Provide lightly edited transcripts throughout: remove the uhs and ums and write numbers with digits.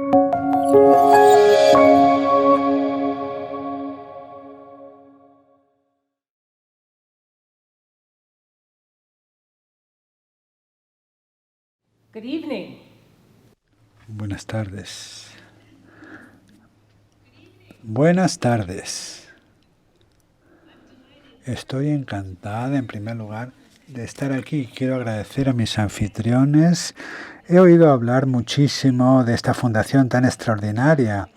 Good evening. Buenas tardes. Buenas tardes. Estoy encantada, en primer lugar, de estar aquí. Quiero agradecer a mis anfitriones. He oído hablar muchísimo de esta fundación tan extraordinaria.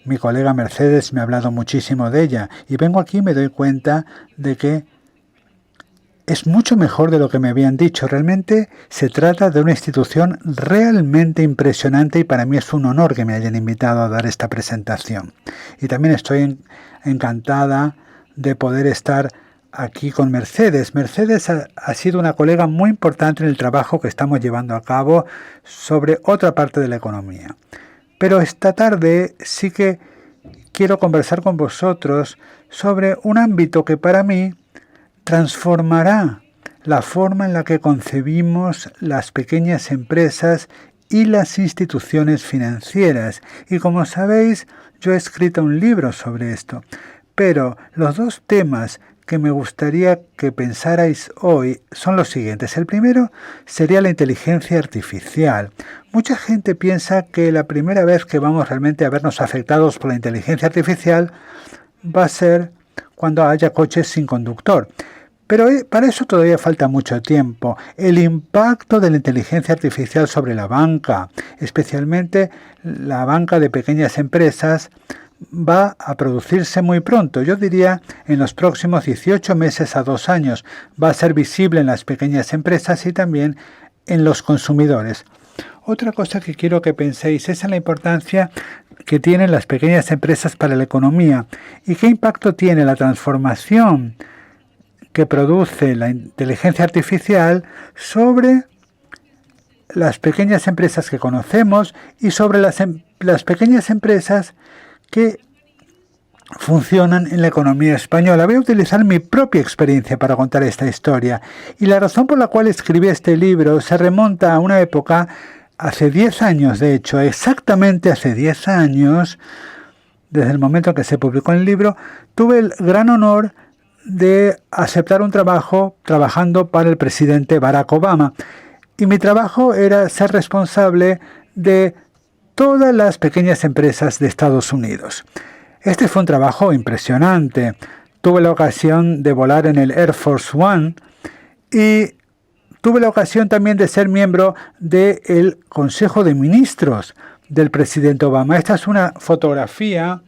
Mi colega Mercedes me ha hablado muchísimo de ella. Y vengo aquí y me doy cuenta de que es mucho mejor de lo que me habían dicho. Realmente se trata de una institución realmente impresionante y para mí es un honor que me hayan invitado a dar esta presentación. Y también estoy encantada de poder estar aquí con Mercedes. Mercedes ha sido una colega muy importante en el trabajo que estamos llevando a cabo sobre otra parte de la economía. Pero esta tarde sí que quiero conversar con vosotros sobre un ámbito que para mí transformará la forma en la que concebimos las pequeñas empresas y las instituciones financieras. Y como sabéis, yo he escrito un libro sobre esto. Pero los dos temas que me gustaría que pensarais hoy son los siguientes. El primero sería la inteligencia artificial. Mucha gente piensa que la primera vez que vamos realmente a vernos afectados por la inteligencia artificial va a ser cuando haya coches sin conductor. Pero para eso todavía falta mucho tiempo. El impacto de la inteligencia artificial sobre la banca, especialmente la banca de pequeñas empresas, va a producirse muy pronto. Yo diría en los próximos 18 meses a 2 años. Va a ser visible en las pequeñas empresas y también en los consumidores. Otra cosa que quiero que penséis es en la importancia que tienen las pequeñas empresas para la economía y qué impacto tiene la transformación que produce la inteligencia artificial sobre las pequeñas empresas que conocemos y sobre las pequeñas empresas que funcionan en la economía española. Voy a utilizar mi propia experiencia para contar esta historia. Y la razón por la cual escribí este libro se remonta a una época, hace 10 años de hecho, exactamente hace 10 años, desde el momento en que se publicó el libro, tuve el gran honor de aceptar un trabajo trabajando para el presidente Barack Obama. Y mi trabajo era ser responsable de todas las pequeñas empresas de Estados Unidos. Este fue un trabajo impresionante. Tuve la ocasión de volar en el Air Force One y tuve la ocasión también de ser miembro del Consejo de Ministros del presidente Obama. Esta es una fotografía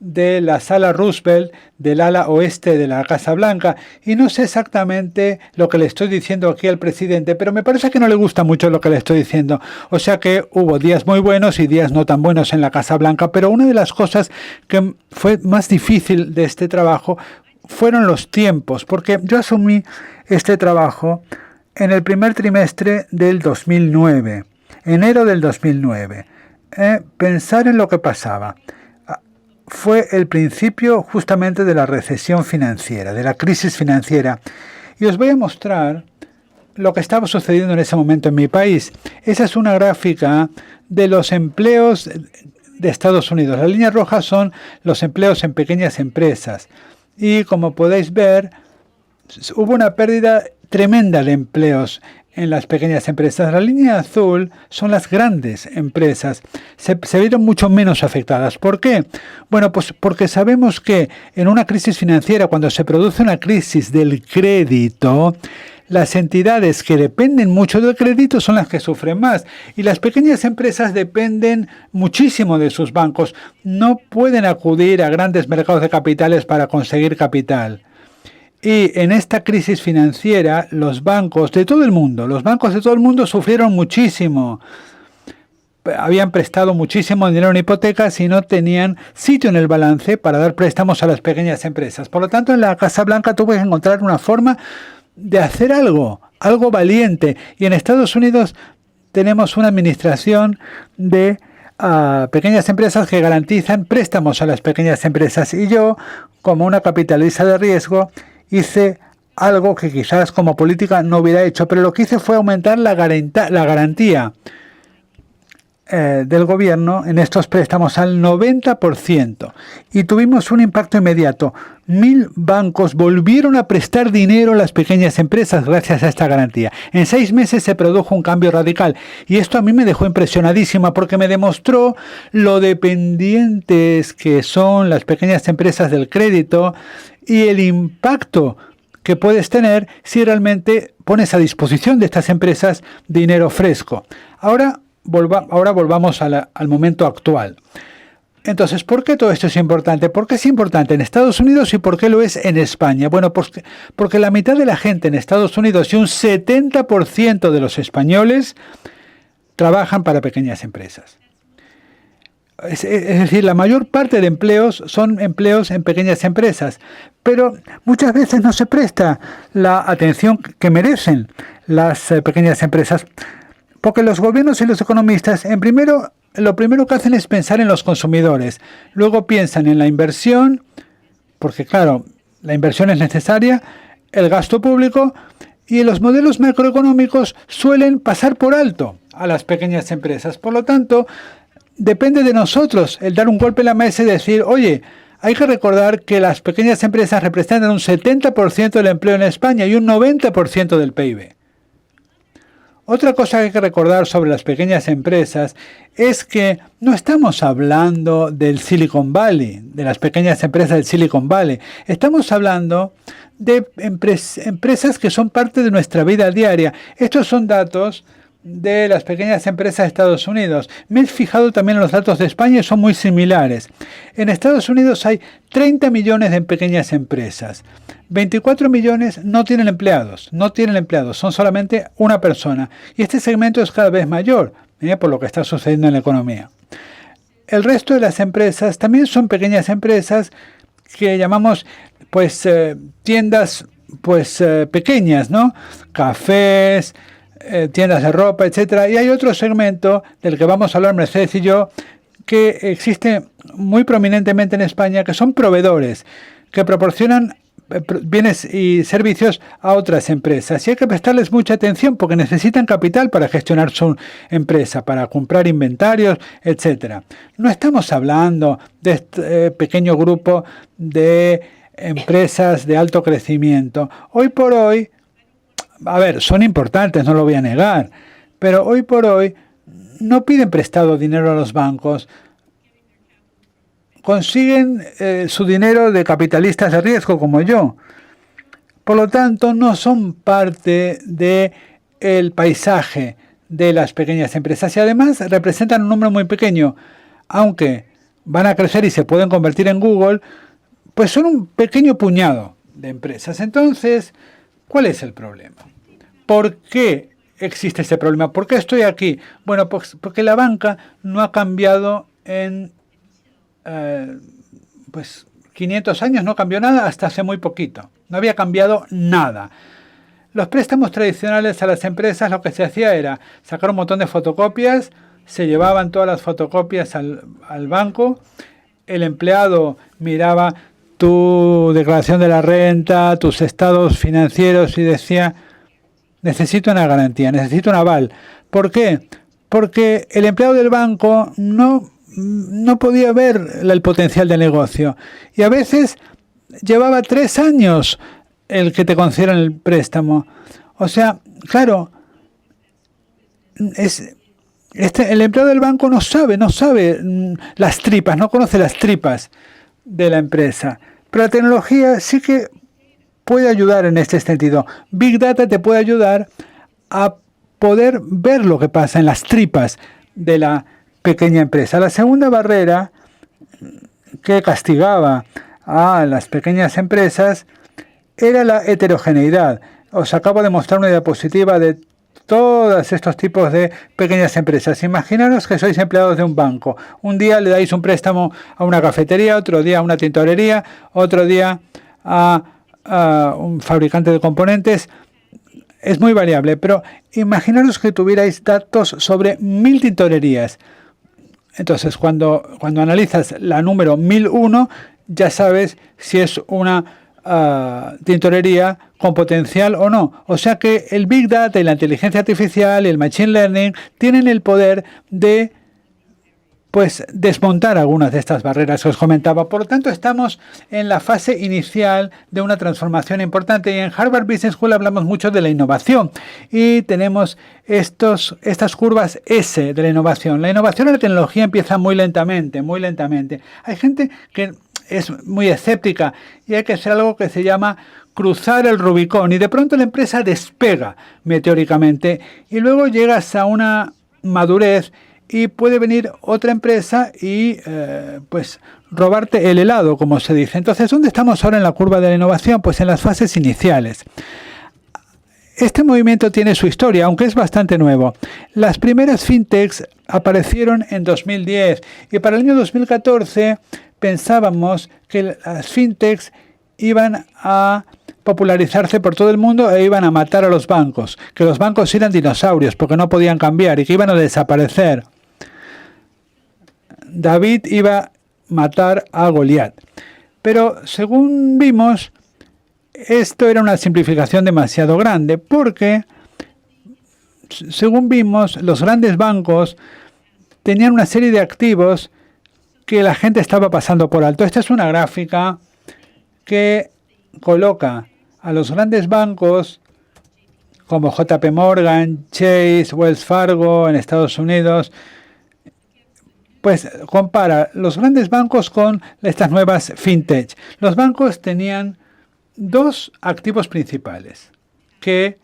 de la sala Roosevelt del ala oeste de la Casa Blanca y no sé exactamente lo que le estoy diciendo aquí al presidente, pero me parece que no le gusta mucho lo que le estoy diciendo. O sea que hubo días muy buenos y días no tan buenos en la Casa Blanca, pero una de las cosas que fue más difícil de este trabajo fueron los tiempos, porque yo asumí este trabajo en el primer trimestre del 2009, enero del 2009. Pensar en lo que pasaba. Fue el principio justamente de la recesión financiera, de la crisis financiera. Y os voy a mostrar lo que estaba sucediendo en ese momento en mi país. Esa es una gráfica de los empleos de Estados Unidos. Las líneas rojas son los empleos en pequeñas empresas. Y como podéis ver, hubo una pérdida tremenda de empleos en las pequeñas empresas. La línea azul son las grandes empresas. Se vieron mucho menos afectadas. ¿Por qué? Bueno, pues porque sabemos que en una crisis financiera, cuando se produce una crisis del crédito, las entidades que dependen mucho del crédito son las que sufren más. Y las pequeñas empresas dependen muchísimo de sus bancos. No pueden acudir a grandes mercados de capitales para conseguir capital. Y en esta crisis financiera, los bancos de todo el mundo sufrieron muchísimo. Habían prestado muchísimo dinero en hipotecas y no tenían sitio en el balance para dar préstamos a las pequeñas empresas. Por lo tanto, en la Casa Blanca tuve que encontrar una forma de hacer algo valiente. Y en Estados Unidos tenemos una administración de pequeñas empresas que garantizan préstamos a las pequeñas empresas. Y yo, como una capitalista de riesgo, hice algo que quizás como política no hubiera hecho, pero lo que hice fue aumentar la garantía. del gobierno en estos préstamos al 90% y tuvimos un impacto inmediato. 1.000 bancos volvieron a prestar dinero a las pequeñas empresas gracias a esta garantía. En 6 meses se produjo un cambio radical y esto a mí me dejó impresionadísima porque me demostró lo dependientes que son las pequeñas empresas del crédito y el impacto que puedes tener si realmente pones a disposición de estas empresas dinero fresco. Ahora volvamos al momento actual. Entonces, ¿por qué todo esto es importante? ¿Por qué es importante en Estados Unidos y por qué lo es en España? Bueno, porque la mitad de la gente en Estados Unidos y un 70% de los españoles trabajan para pequeñas empresas. Es decir, la mayor parte de empleos son empleos en pequeñas empresas, pero muchas veces no se presta la atención que merecen las pequeñas empresas, porque los gobiernos y los economistas, lo primero que hacen es pensar en los consumidores, luego piensan en la inversión, porque claro, la inversión es necesaria, el gasto público, y los modelos macroeconómicos suelen pasar por alto a las pequeñas empresas. Por lo tanto, depende de nosotros el dar un golpe en la mesa y decir, oye, hay que recordar que las pequeñas empresas representan un 70% del empleo en España y un 90% del PIB. Otra cosa que hay que recordar sobre las pequeñas empresas es que no estamos hablando del Silicon Valley, de las pequeñas empresas del Silicon Valley. Estamos hablando de empresas que son parte de nuestra vida diaria. Estos son datos de las pequeñas empresas de Estados Unidos. Me he fijado también en los datos de España y son muy similares. En Estados Unidos hay 30 millones de pequeñas empresas. 24 millones no tienen empleados, son solamente una persona. Y este segmento es cada vez mayor, por lo que está sucediendo en la economía. El resto de las empresas también son pequeñas empresas que llamamos tiendas pequeñas, ¿no? Cafés, tiendas de ropa, etcétera. Y hay otro segmento del que vamos a hablar Mercedes y yo, que existe muy prominentemente en España, que son proveedores que proporcionan bienes y servicios a otras empresas. Y hay que prestarles mucha atención porque necesitan capital para gestionar su empresa, para comprar inventarios, etcétera. No estamos hablando de este pequeño grupo de empresas de alto crecimiento. Hoy por hoy, son importantes, no lo voy a negar, pero hoy por hoy no piden prestado dinero a los bancos, consiguen su dinero de capitalistas de riesgo como yo. Por lo tanto, no son parte del paisaje de las pequeñas empresas y además representan un número muy pequeño. Aunque van a crecer y se pueden convertir en Google, pues son un pequeño puñado de empresas. Entonces, ¿cuál es el problema? ¿Por qué existe ese problema? ¿Por qué estoy aquí? Bueno, pues porque la banca no ha cambiado en 500 años, no cambió nada hasta hace muy poquito. No había cambiado nada. Los préstamos tradicionales a las empresas, lo que se hacía era sacar un montón de fotocopias, se llevaban todas las fotocopias al banco, el empleado miraba tu declaración de la renta, tus estados financieros y decía, necesito una garantía, necesito un aval. ¿Por qué? Porque el empleado del banco no podía ver el potencial de negocio. Y a veces llevaba 3 años el que te concedieran el préstamo. O sea, claro, el empleado del banco no sabe las tripas, no conoce las tripas de la empresa. Pero la tecnología sí que puede ayudar en este sentido. Big Data te puede ayudar a poder ver lo que pasa en las tripas de la pequeña empresa. La segunda barrera que castigaba a las pequeñas empresas era la heterogeneidad. Os acabo de mostrar una diapositiva de todos estos tipos de pequeñas empresas. Imaginaros que sois empleados de un banco. Un día le dais un préstamo a una cafetería, otro día a una tintorería, otro día a un fabricante de componentes. Es muy variable, pero imaginaros que tuvierais datos sobre 1000 tintorerías. Entonces, cuando analizas la número 1001, ya sabes si es una tintorería con potencial o no. O sea que el Big Data y la inteligencia artificial y el Machine Learning tienen el poder de pues desmontar algunas de estas barreras que os comentaba. Por lo tanto, estamos en la fase inicial de una transformación importante y en Harvard Business School hablamos mucho de la innovación y tenemos estas curvas S de la innovación. La innovación en la tecnología empieza muy lentamente, muy lentamente. Hay gente que es muy escéptica y hay que hacer algo que se llama cruzar el Rubicón y de pronto la empresa despega meteóricamente y luego llegas a una madurez y puede venir otra empresa y pues robarte el helado, como se dice. Entonces, ¿dónde estamos ahora en la curva de la innovación? Pues en las fases iniciales. Este movimiento tiene su historia, aunque es bastante nuevo. Las primeras fintechs aparecieron en 2010 y para el año 2014 pensábamos que las fintechs iban a popularizarse por todo el mundo e iban a matar a los bancos, que los bancos eran dinosaurios porque no podían cambiar y que iban a desaparecer. David iba a matar a Goliat. Pero según vimos, esto era una simplificación demasiado grande porque, según vimos, los grandes bancos tenían una serie de activos que la gente estaba pasando por alto. Esta es una gráfica que coloca a los grandes bancos como JP Morgan, Chase, Wells Fargo en Estados Unidos. Pues compara los grandes bancos con estas nuevas fintech. Los bancos tenían dos activos principales que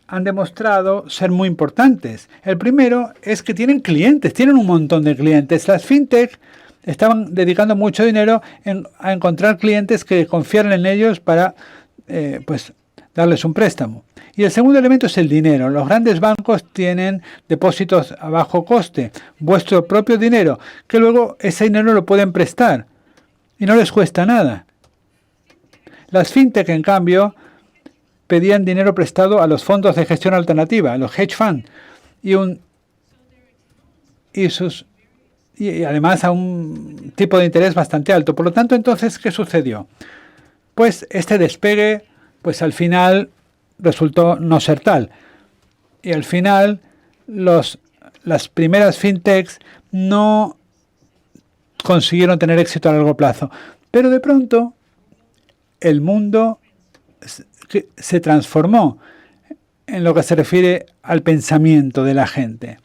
han demostrado ser muy importantes. El primero es que tienen clientes, tienen un montón de clientes. Las fintech estaban dedicando mucho dinero a encontrar clientes que confiaran en ellos para pues darles un préstamo. Y el segundo elemento es el dinero. Los grandes bancos tienen depósitos a bajo coste, vuestro propio dinero, que luego ese dinero lo pueden prestar y no les cuesta nada. Las fintech, en cambio, pedían dinero prestado a los fondos de gestión alternativa, a los hedge funds, y además a un tipo de interés bastante alto. Por lo tanto, entonces, ¿qué sucedió? Pues este despegue, pues al final resultó no ser tal. Y al final las primeras fintechs no consiguieron tener éxito a largo plazo. Pero de pronto el mundo se transformó en lo que se refiere al pensamiento de la gente.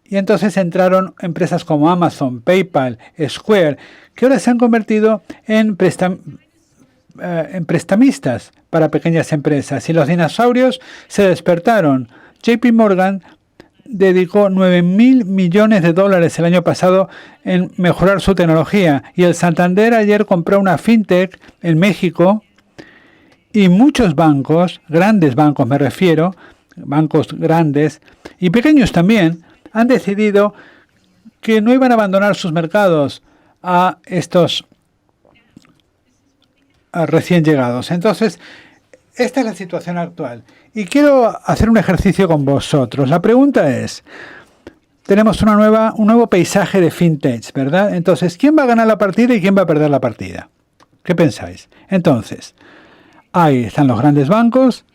Y entonces entraron empresas como Amazon, PayPal, Square, que ahora se han convertido en prestamistas para pequeñas empresas. Y los dinosaurios se despertaron. JP Morgan dedicó $9.000 millones el año pasado en mejorar su tecnología. Y el Santander ayer compró una fintech en México. Y muchos bancos, grandes bancos me refiero, bancos grandes y pequeños también, han decidido que no iban a abandonar sus mercados a estos recién llegados. Entonces, esta es la situación actual. Y quiero hacer un ejercicio con vosotros. La pregunta es, tenemos un nuevo paisaje de fintech, ¿verdad? Entonces, ¿quién va a ganar la partida y quién va a perder la partida? ¿Qué pensáis? Entonces, ahí están los grandes bancos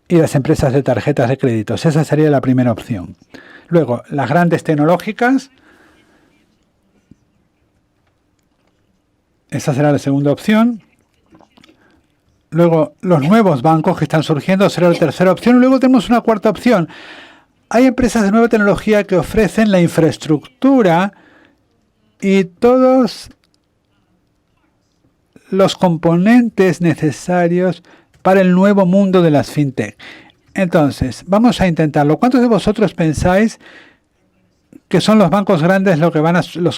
y las empresas de tarjetas de créditos. Esa sería la primera opción. Luego, las grandes tecnológicas. Esa será la segunda opción. Luego, los nuevos bancos que están surgiendo será la tercera opción. Y luego tenemos una cuarta opción. Hay empresas de nueva tecnología que ofrecen la infraestructura y todos los componentes necesarios para el nuevo mundo de las fintech. Entonces, vamos a intentarlo. ¿Cuántos de vosotros pensáis que son los bancos grandes los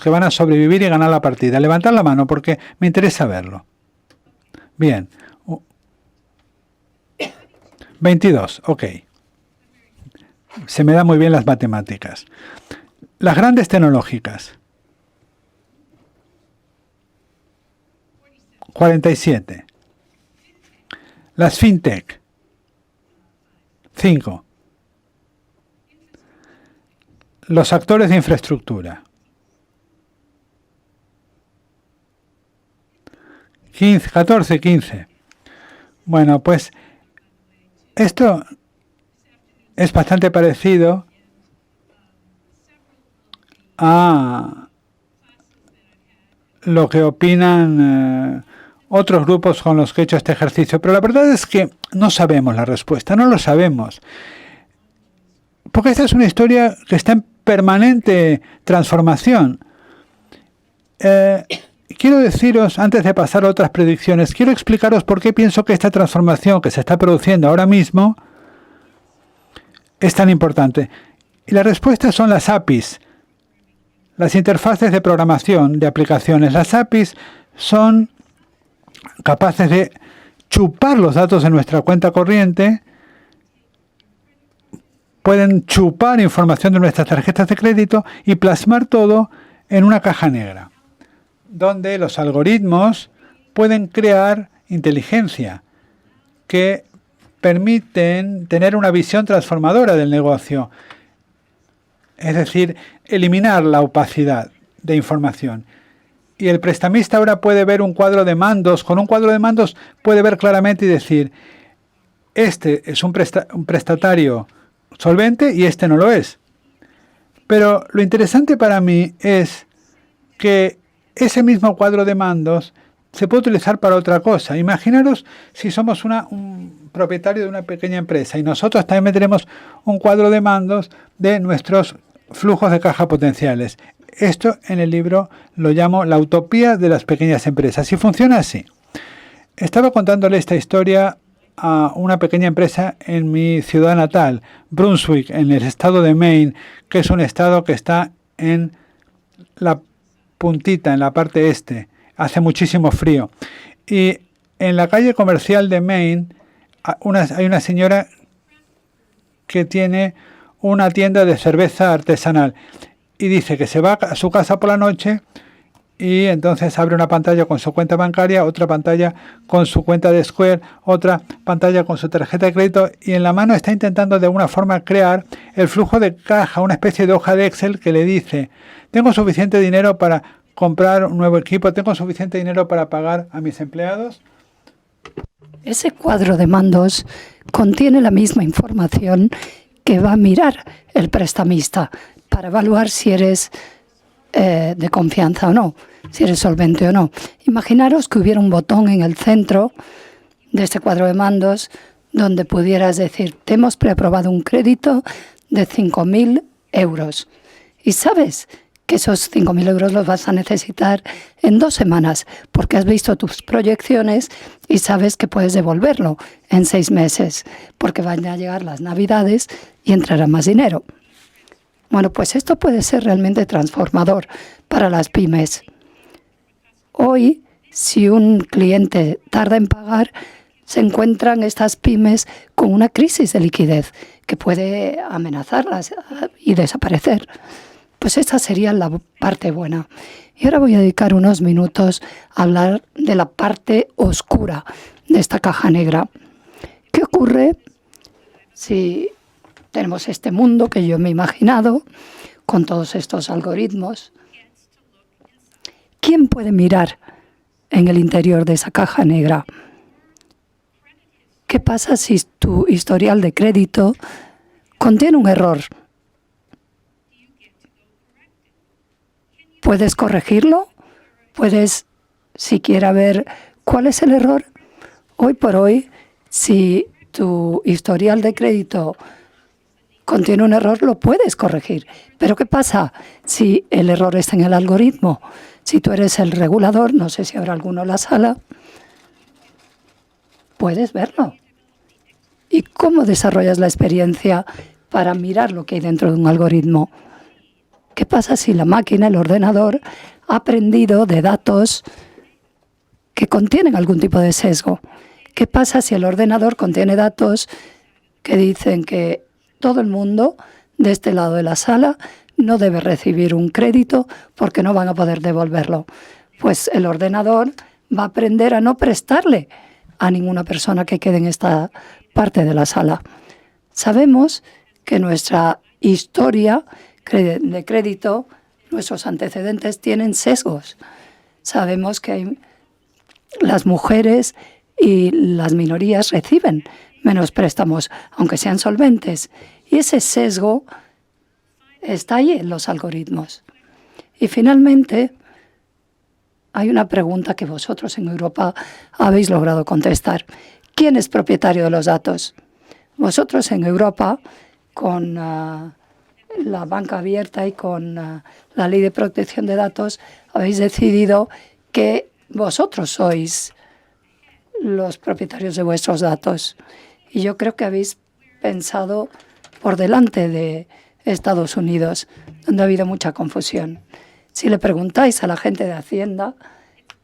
que van a sobrevivir y ganar la partida? Levantad la mano porque me interesa verlo. Bien. 22, ok. Se me dan muy bien las matemáticas. Las grandes tecnológicas. 47. Las fintech. 5. Los actores de infraestructura. 14, 15. Bueno, pues esto es bastante parecido a lo que opinan otros grupos con los que he hecho este ejercicio, pero la verdad es que no sabemos la respuesta, no lo sabemos. Porque esta es una historia que está en permanente transformación. Quiero deciros, antes de pasar a otras predicciones, quiero explicaros por qué pienso que esta transformación que se está produciendo ahora mismo es tan importante. Y la respuesta son las APIs, las interfaces de programación de aplicaciones. Las APIs son capaces de chupar los datos de nuestra cuenta corriente, pueden chupar información de nuestras tarjetas de crédito y plasmar todo en una caja negra, donde los algoritmos pueden crear inteligencia que permiten tener una visión transformadora del negocio, es decir, eliminar la opacidad de información. Y el prestamista ahora puede ver un cuadro de mandos. Con un cuadro de mandos puede ver claramente y decir, este es un prestatario solvente y este no lo es. Pero lo interesante para mí es que ese mismo cuadro de mandos se puede utilizar para otra cosa. Imaginaros si somos un propietario de una pequeña empresa y nosotros también meteremos un cuadro de mandos de nuestros flujos de caja potenciales. Esto en el libro lo llamo la utopía de las pequeñas empresas y funciona así. Estaba contándole esta historia a una pequeña empresa en mi ciudad natal, Brunswick, en el estado de Maine, que es un estado que está en la puntita, en la parte este. Hace muchísimo frío. Y en la calle comercial de Maine hay una señora que tiene una tienda de cerveza artesanal y dice que se va a su casa por la noche y entonces abre una pantalla con su cuenta bancaria, otra pantalla con su cuenta de Square, otra pantalla con su tarjeta de crédito y en la mano está intentando de alguna forma crear el flujo de caja, una especie de hoja de Excel que le dice, tengo suficiente dinero para comprar un nuevo equipo, tengo suficiente dinero para pagar a mis empleados. Ese cuadro de mandos contiene la misma información que va a mirar el prestamista para evaluar si eres de confianza o no, si eres solvente o no. Imaginaros que hubiera un botón en el centro de este cuadro de mandos donde pudieras decir, te hemos preaprobado un crédito de 5.000 euros. Y sabes que esos 5.000 euros los vas a necesitar en 2 semanas, porque has visto tus proyecciones y sabes que puedes devolverlo en 6 meses, porque van a llegar las Navidades y entrará más dinero. Bueno, pues esto puede ser realmente transformador para las pymes. Hoy, si un cliente tarda en pagar, se encuentran estas pymes con una crisis de liquidez que puede amenazarlas y desaparecer. Pues esta sería la parte buena. Y ahora voy a dedicar unos minutos a hablar de la parte oscura de esta caja negra. ¿Qué ocurre si tenemos este mundo que yo me he imaginado con todos estos algoritmos? ¿Quién puede mirar en el interior de esa caja negra? ¿Qué pasa si tu historial de crédito contiene un error? ¿Puedes corregirlo? ¿Puedes siquiera ver cuál es el error? Hoy por hoy, si tu historial de crédito contiene un error, lo puedes corregir. Pero ¿qué pasa si el error está en el algoritmo? Si tú eres el regulador, no sé si habrá alguno en la sala, puedes verlo. ¿Y cómo desarrollas la experiencia para mirar lo que hay dentro de un algoritmo? ¿Qué pasa si la máquina, el ordenador, ha aprendido de datos que contienen algún tipo de sesgo? ¿Qué pasa si el ordenador contiene datos que dicen que todo el mundo de este lado de la sala no debe recibir un crédito porque no van a poder devolverlo? Pues el ordenador va a aprender a no prestarle a ninguna persona que quede en esta parte de la sala. Sabemos que nuestra historia de crédito, nuestros antecedentes tienen sesgos. Sabemos que las mujeres y las minorías reciben menos préstamos, aunque sean solventes. Y ese sesgo está ahí en los algoritmos. Y finalmente, hay una pregunta que vosotros en Europa habéis logrado contestar. ¿Quién es propietario de los datos? Vosotros en Europa, con la banca abierta y con la ley de protección de datos, habéis decidido que vosotros sois los propietarios de vuestros datos. Y yo creo que habéis pensado por delante de Estados Unidos, donde ha habido mucha confusión. Si le preguntáis a la gente de Hacienda,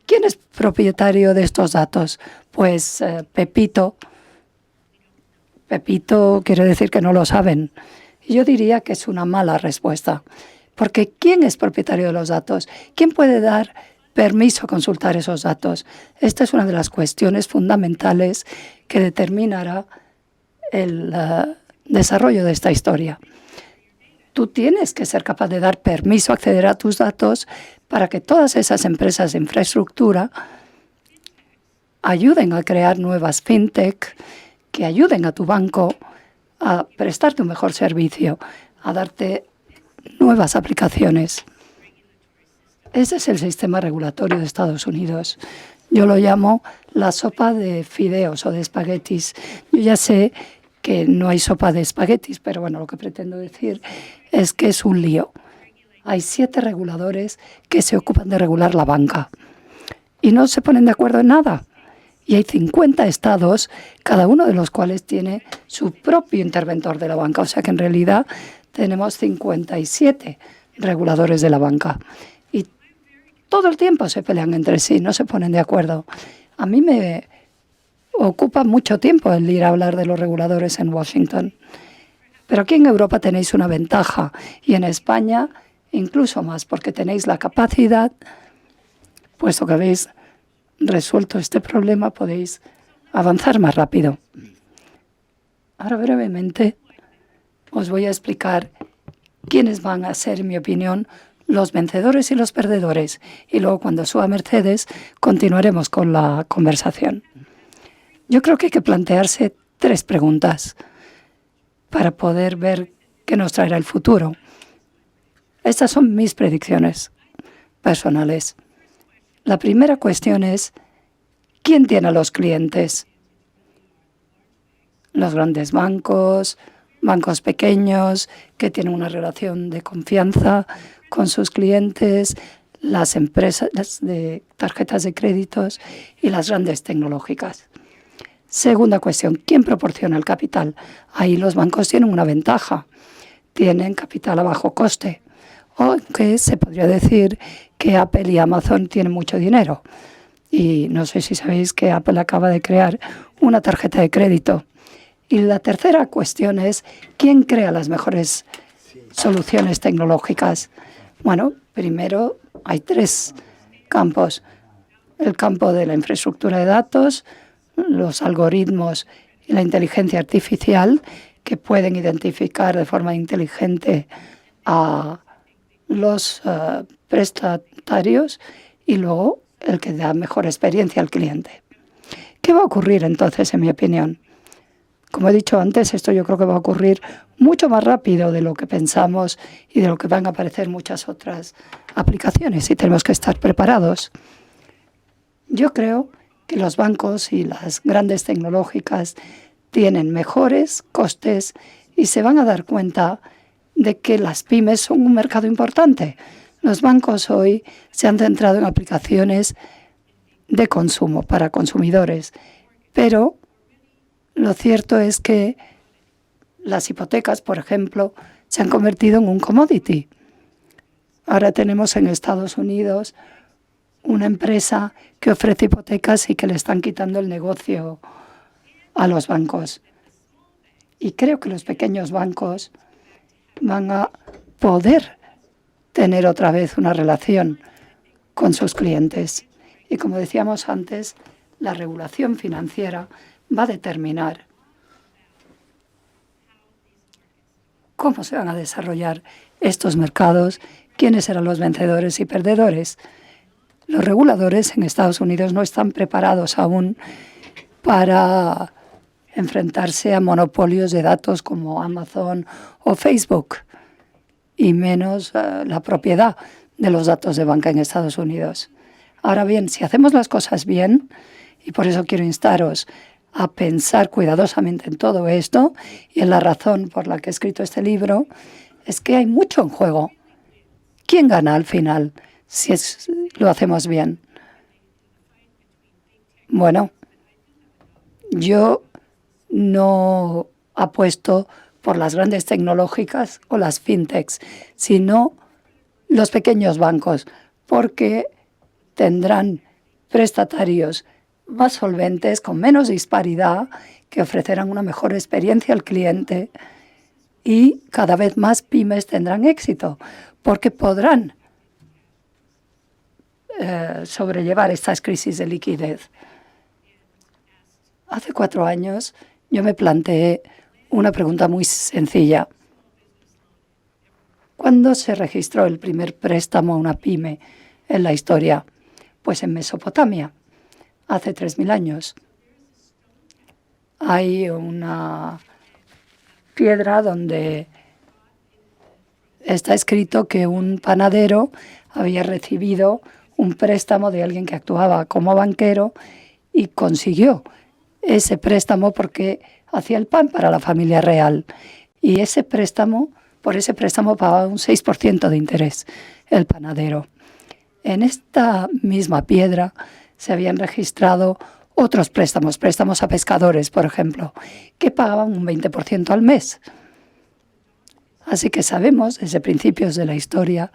¿quién es propietario de estos datos? Pues Pepito. Pepito quiere decir que no lo saben. Y yo diría que es una mala respuesta, porque ¿quién es propietario de los datos? ¿Quién puede dar permiso a consultar esos datos? Esta es una de las cuestiones fundamentales que determinará el desarrollo de esta historia. Tú tienes que ser capaz de dar permiso a acceder a tus datos para que todas esas empresas de infraestructura ayuden a crear nuevas fintech, que ayuden a tu banco a prestarte un mejor servicio, a darte nuevas aplicaciones. Ese es el sistema regulatorio de Estados Unidos. Yo lo llamo la sopa de fideos o de espaguetis. Yo ya sé que no hay sopa de espaguetis, pero bueno, lo que pretendo decir es que es un lío. Hay 7 reguladores que se ocupan de regular la banca y no se ponen de acuerdo en nada. Y hay 50 estados, cada uno de los cuales tiene su propio interventor de la banca. O sea que en realidad tenemos 57 reguladores de la banca. Y todo el tiempo se pelean entre sí, no se ponen de acuerdo. A mí me ocupa mucho tiempo el ir a hablar de los reguladores en Washington. Pero aquí en Europa tenéis una ventaja y en España incluso más, porque tenéis la capacidad, puesto que habéis resuelto este problema, podéis avanzar más rápido. Ahora brevemente os voy a explicar quiénes van a ser, en mi opinión, los vencedores y los perdedores. Y luego, cuando suba Mercedes, continuaremos con la conversación. Yo creo que hay que plantearse 3 preguntas para poder ver qué nos traerá el futuro. Estas son mis predicciones personales. La primera cuestión es, ¿quién tiene a los clientes? Los grandes bancos, bancos pequeños que tienen una relación de confianza con sus clientes, las empresas de tarjetas de créditos y las grandes tecnológicas. Segunda cuestión, ¿quién proporciona el capital? Ahí los bancos tienen una ventaja, tienen capital a bajo coste, o que se podría decir que Apple y Amazon tienen mucho dinero. Y no sé si sabéis que Apple acaba de crear una tarjeta de crédito. Y la tercera cuestión es, ¿quién crea las mejores soluciones tecnológicas? Bueno, primero hay 3 campos. El campo de la infraestructura de datos, los algoritmos y la inteligencia artificial, que pueden identificar de forma inteligente a los prestatarios, y luego el que da mejor experiencia al cliente. ¿Qué va a ocurrir entonces, en mi opinión? Como he dicho antes, esto yo creo que va a ocurrir mucho más rápido de lo que pensamos y de lo que van a aparecer muchas otras aplicaciones, y tenemos que estar preparados. Yo creo que los bancos y las grandes tecnológicas tienen mejores costes y se van a dar cuenta de que las pymes son un mercado importante. Los bancos hoy se han centrado en aplicaciones de consumo para consumidores, pero lo cierto es que las hipotecas, por ejemplo, se han convertido en un commodity. Ahora tenemos en Estados Unidos una empresa que ofrece hipotecas y que le están quitando el negocio a los bancos. Y creo que los pequeños bancos van a poder tener otra vez una relación con sus clientes. Y como decíamos antes, la regulación financiera va a determinar cómo se van a desarrollar estos mercados, quiénes serán los vencedores y perdedores. Los reguladores en Estados Unidos no están preparados aún para enfrentarse a monopolios de datos como Amazon o Facebook, y menos la propiedad de los datos de banca en Estados Unidos. Ahora bien, si hacemos las cosas bien, y por eso quiero instaros a pensar cuidadosamente en todo esto, y en la razón por la que he escrito este libro, es que hay mucho en juego. ¿Quién gana al final si lo hacemos bien? Bueno, yo no apuesto por las grandes tecnológicas o las fintechs, sino los pequeños bancos, porque tendrán prestatarios más solventes, con menos disparidad, que ofrecerán una mejor experiencia al cliente, y cada vez más pymes tendrán éxito, porque podrán sobrellevar estas crisis de liquidez. Hace 4 años yo me planteé una pregunta muy sencilla. ¿Cuándo se registró el primer préstamo a una pyme en la historia? Pues en Mesopotamia, hace 3000 años. Hay una piedra donde está escrito que un panadero había recibido un préstamo de alguien que actuaba como banquero y consiguió ese préstamo porque hacía el pan para la familia real. Y por ese préstamo pagaba un 6% de interés el panadero. En esta misma piedra se habían registrado otros préstamos a pescadores, por ejemplo, que pagaban un 20% al mes. Así que sabemos desde principios de la historia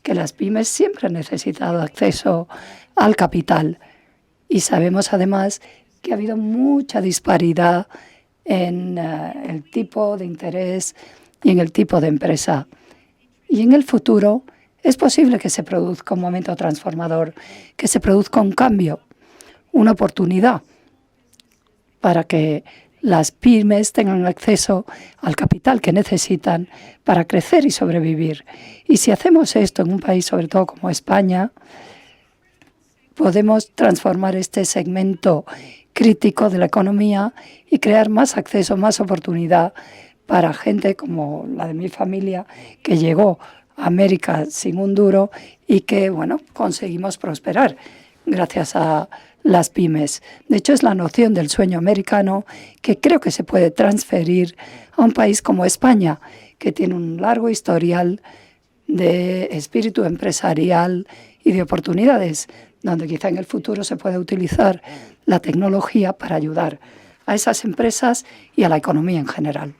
que las pymes siempre han necesitado acceso al capital, y sabemos además que ha habido mucha disparidad en el tipo de interés y en el tipo de empresa. Y en el futuro es posible que se produzca un momento transformador, que se produzca un cambio, una oportunidad para que las pymes tengan acceso al capital que necesitan para crecer y sobrevivir. Y si hacemos esto en un país, sobre todo como España, podemos transformar este segmento crítico de la economía y crear más acceso, más oportunidad para gente como la de mi familia, que llegó a América sin un duro y que, bueno, conseguimos prosperar gracias a las pymes. De hecho, es la noción del sueño americano que creo que se puede transferir a un país como España, que tiene un largo historial de espíritu empresarial y de oportunidades, donde quizá en el futuro se pueda utilizar la tecnología para ayudar a esas empresas y a la economía en general.